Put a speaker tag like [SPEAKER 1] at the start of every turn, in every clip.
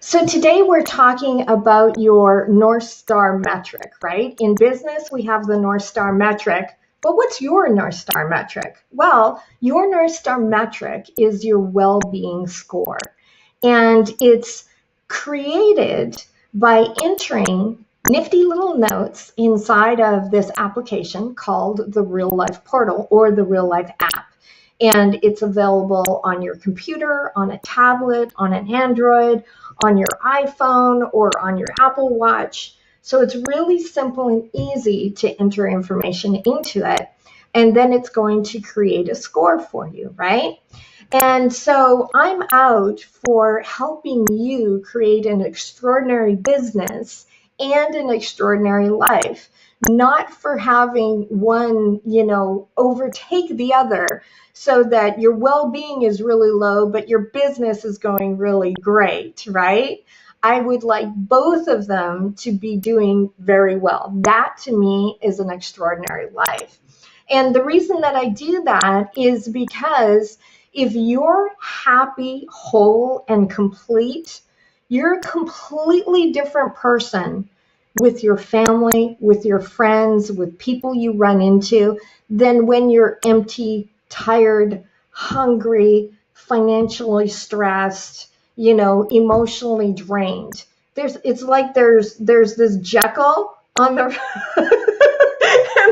[SPEAKER 1] So today we're talking about your North Star metric, right? In business, we have the North Star metric, but what's your North Star metric? Well, your North Star metric is your well-being score, and it's created by entering nifty little notes inside of this application called the Real Life Portal or the Real Life app. And it's available on your computer, on a tablet, on an Android, on your iPhone, or on your Apple Watch. So it's really simple and easy to enter information into it. And then it's going to create a score for you, right? And so I'm out for helping you create an extraordinary business and an extraordinary life, not for having one, overtake the other so that your well-being is really low, but your business is going really great, right? I would like both of them to be doing very well. That to me is an extraordinary life. And the reason that I do that is because if you're happy, whole, and complete, you're a completely different person with your family, with your friends, with people you run into, than when you're empty, tired, hungry, financially stressed, emotionally drained. It's like there's this Jekyll on the and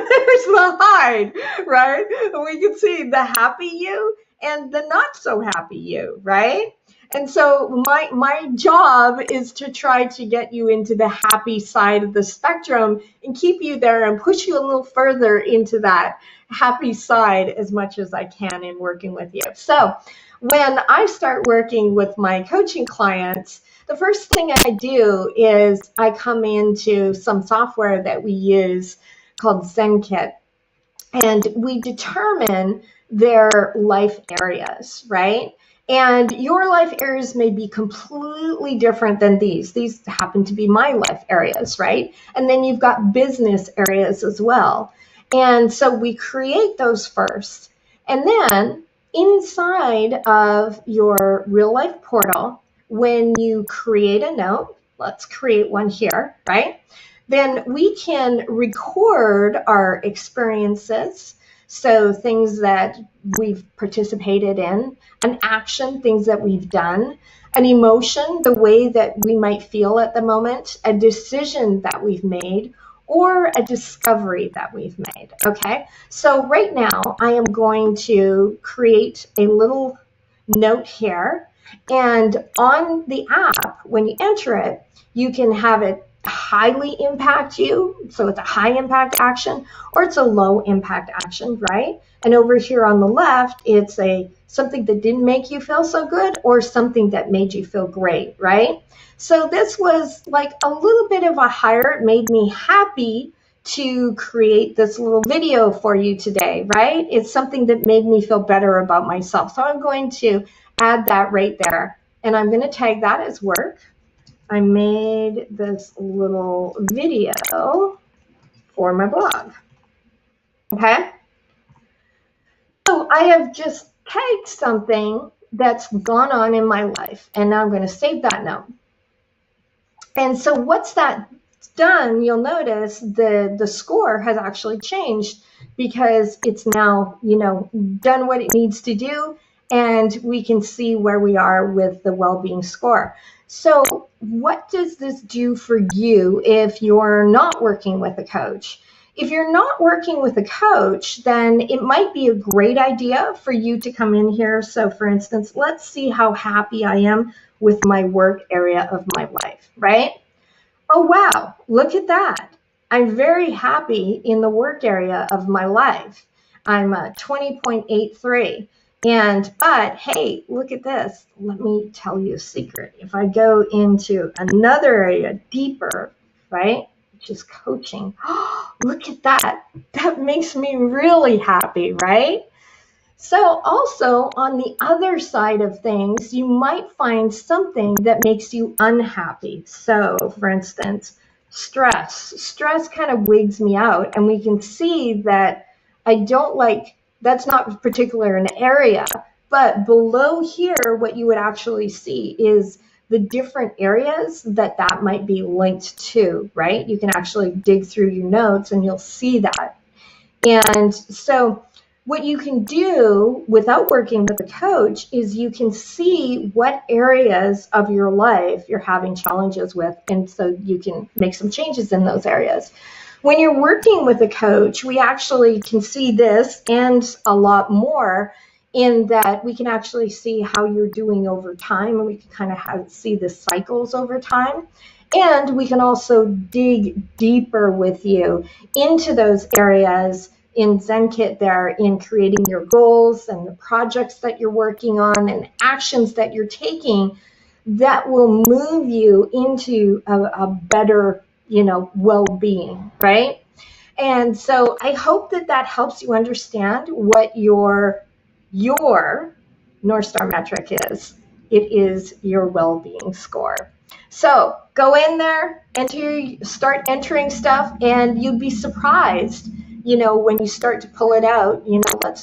[SPEAKER 1] there's the Hyde, right? We can see the happy you and the not so happy you, right? And so my job is to try to get you into the happy side of the spectrum and keep you there and push you a little further into that happy side as much as I can in working with you. So when I start working with my coaching clients, the first thing I do is I come into some software that we use called ZenKit, and we determine their life areas, right? And your life areas may be completely different than these. These happen to be my life areas, right? And then you've got business areas as well. And so we create those first. And then inside of your real life portal, when you create a note, let's create one here, right? Then we can record our experiences. So things that we've participated in, an action, things that we've done, an emotion, the way that we might feel at the moment, a decision that we've made, or a discovery that we've made, okay? So right now, I am going to create a little note here, and on the app, when you enter it, you can have it highly impact you, so it's a high impact action, or it's a low impact action, right? And over here on the left, it's something that didn't make you feel so good or something that made you feel great, right? So this was like a little bit of a higher. It made me happy to create this little video for you today, right? It's something that made me feel better about myself. So I'm going to add that right there, and I'm going to tag that as work. I made this little video for my blog, okay? So I have just tagged something that's gone on in my life, and now I'm going to save that note. And so what's that done? You'll notice the score has actually changed because it's now, done what it needs to do, and we can see where we are with the well-being score. So what does this do for you if you're not working with a coach? If you're not working with a coach, then it might be a great idea for you to come in here. So for instance, let's see how happy I am with my work area of my life, right? Oh, wow, look at that. I'm very happy in the work area of my life. I'm 20.83. But hey, look at this. Let me tell you a secret. If I go into another area deeper, right, which is coaching, look at that. That makes me really happy, right? So also on the other side of things, you might find something that makes you unhappy. So for instance, stress. Stress kind of wigs me out, and we can see that I don't like. That's not particular an area, but below here, what you would actually see is the different areas that that might be linked to, right? You can actually dig through your notes and you'll see that. And so what you can do without working with a coach is you can see what areas of your life you're having challenges with, and so you can make some changes in those areas. When you're working with a coach, we actually can see this and a lot more, in that we can actually see how you're doing over time, and we can kind of see the cycles over time. And we can also dig deeper with you into those areas in ZenKit there, in creating your goals and the projects that you're working on and actions that you're taking that will move you into a better, well-being, right? And so I hope that that helps you understand what your North Star metric is. It is your well-being score. So go in there, start entering stuff, and you'd be surprised, when you start to pull it out.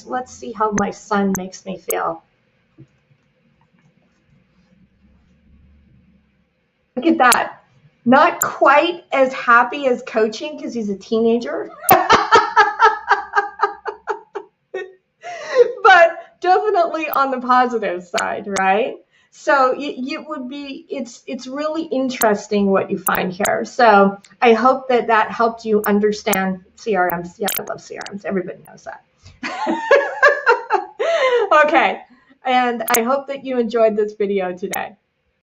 [SPEAKER 1] Let's see how my son makes me feel. Look at that. Not quite as happy as coaching because he's a teenager. But definitely on the positive side, right? So it's really interesting what you find here. So I hope that that helped you understand CRMs. Yeah, I love CRMs. Everybody knows that. Okay. And I hope that you enjoyed this video today.